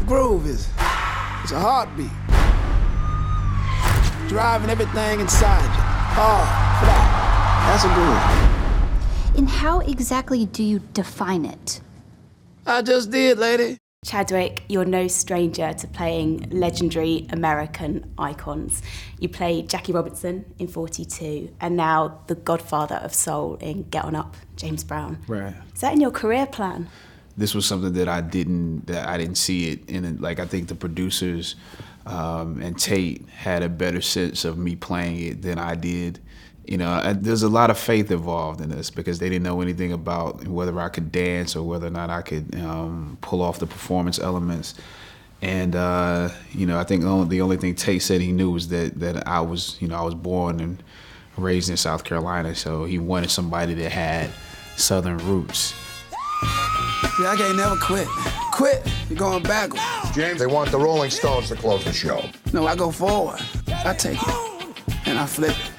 groove is. It's a heartbeat. Driving everything inside you. Hard, flat. That's a groove. And how exactly do you define it? I just did, lady. Chadwick, you're no stranger to playing legendary American icons. You played Jackie Robinson in 42, and now the godfather of soul in Get On Up, James Brown. Right. Is that in your career plan? This was something that I didn't see it in. Like, I think the producers and Tate had a better sense of me playing it than I did. You know, there's a lot of faith involved in this because they didn't know anything about whether I could dance or whether or not I could pull off the performance elements. And you know, I think the only thing Tate said he knew was that I was born and raised in South Carolina, so he wanted somebody that had Southern roots. Yeah, I can't never quit. Quit, you're going backwards. James, they want the Rolling Stones to close the show. No, I go forward. I take it, and I flip it.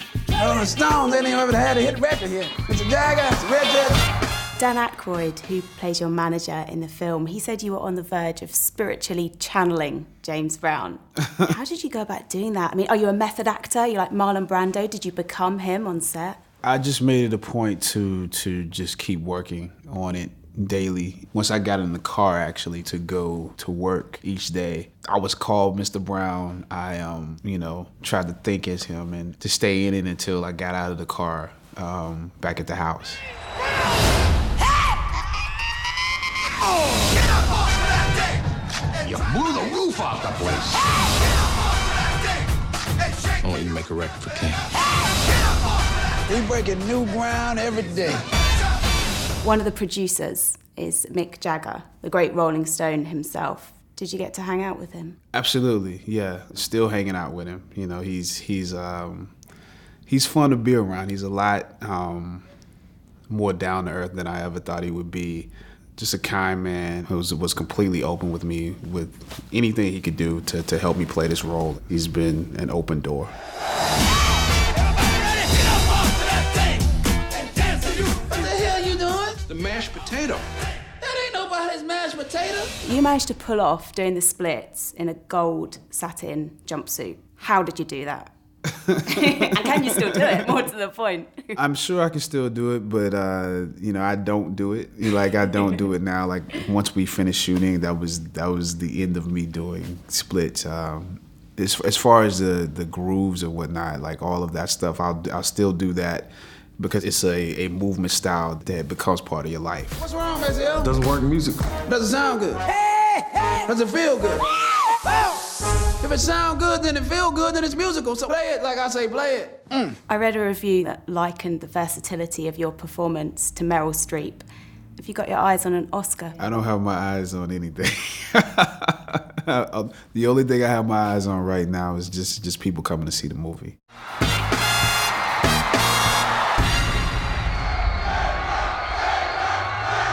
Rolling Stones, they ain't ever had a hit record here. It's a Jagger, it's a Red Jet. Dan Aykroyd, who plays your manager in the film, he said you were on the verge of spiritually channeling James Brown. How did you go about doing that? I mean, are you a method actor? You're like Marlon Brando. Did you become him on set? I just made it a point to just keep working on it daily. Once I got in the car, actually, to go to work each day, I was called Mr. Brown. I, tried to think as him and to stay in it until I got out of the car back at the house. You blew the roof off the place. I want you to make a record for King. We breaking new ground every day. One of the producers is Mick Jagger, the great Rolling Stone himself. Did you get to hang out with him? Absolutely, yeah. Still hanging out with him. You know, he's fun to be around. He's a lot more down to earth than I ever thought he would be. Just a kind man who was completely open with me with anything he could do to help me play this role. He's been an open door. The mashed potato. That ain't nobody's mashed potato. You managed to pull off doing the splits in a gold satin jumpsuit. How did you do that? And can you still do it, more to the point? I'm sure I can still do it, but I don't do it. Like, I don't do it now. Like, once we finished shooting, that was the end of me doing splits. As far as the grooves and whatnot, like all of that stuff, I'll still do that because it's a movement style that becomes part of your life. What's wrong, Maziel? Doesn't work music. Doesn't sound good. Does it feel good? If it sounds good, then it feel good, then it's musical. So play it like I say, play it. I read a review that likened the versatility of your performance to Meryl Streep. Have you got your eyes on an Oscar? I don't have my eyes on anything. The only thing I have my eyes on right now is just people coming to see the movie.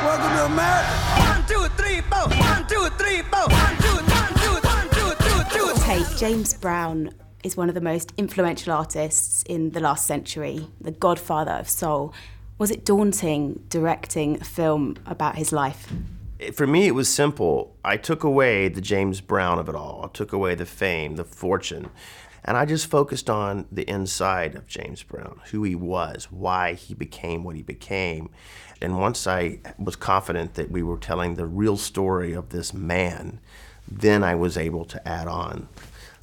Welcome to America. 1, 2, 3, 4. 1, 2, 3, 4. 1, 2, 1, 2, 2, 2, 2. Tate, James Brown is one of the most influential artists in the last century, the godfather of soul. Was it daunting directing a film about his life? For me, it was simple. I took away the James Brown of it all. I took away the fame, the fortune, and I just focused on the inside of James Brown, who he was, why he became what he became. And once I was confident that we were telling the real story of this man, then I was able to add on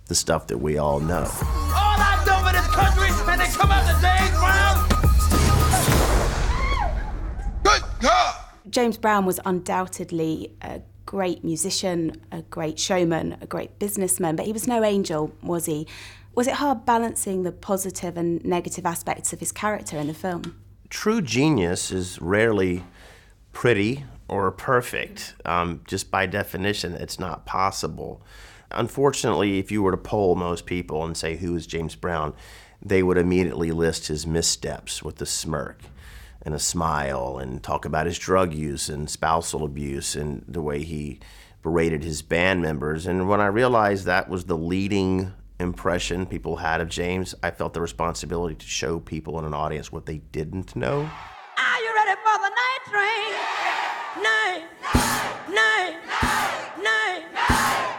the stuff that we all know. All I know in this country, and they come out to James Brown. Good God! James Brown was undoubtedly a great musician, a great showman, a great businessman, but he was no angel, was he? Was it hard balancing the positive and negative aspects of his character in the film? True genius is rarely pretty or perfect. Just by definition, it's not possible. Unfortunately, if you were to poll most people and say, who is James Brown, they would immediately list his missteps with a smirk and a smile and talk about his drug use and spousal abuse and the way he berated his band members. And when I realized that was the leading impression people had of James, I felt the responsibility to show people in an audience what they didn't know. Are you ready for the night train? Night, night, night.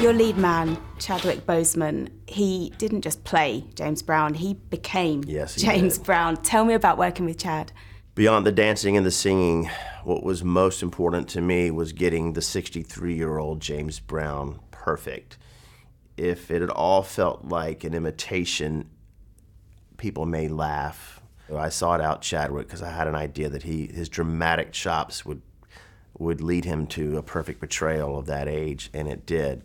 Your lead man, Chadwick Boseman, he didn't just play James Brown, he became James Brown. Tell me about working with Chad. Beyond the dancing and the singing, what was most important to me was getting the 63-year-old James Brown perfect. If it had all felt like an imitation, people may laugh. I sought out Chadwick because I had an idea that his dramatic chops would lead him to a perfect portrayal of that age, and it did.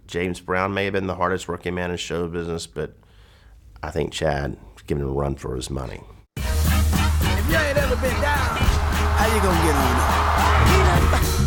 James Brown may have been the hardest working man in show business, but I think Chad was giving him a run for his money. If you ain't ever been down, how you gonna get on up?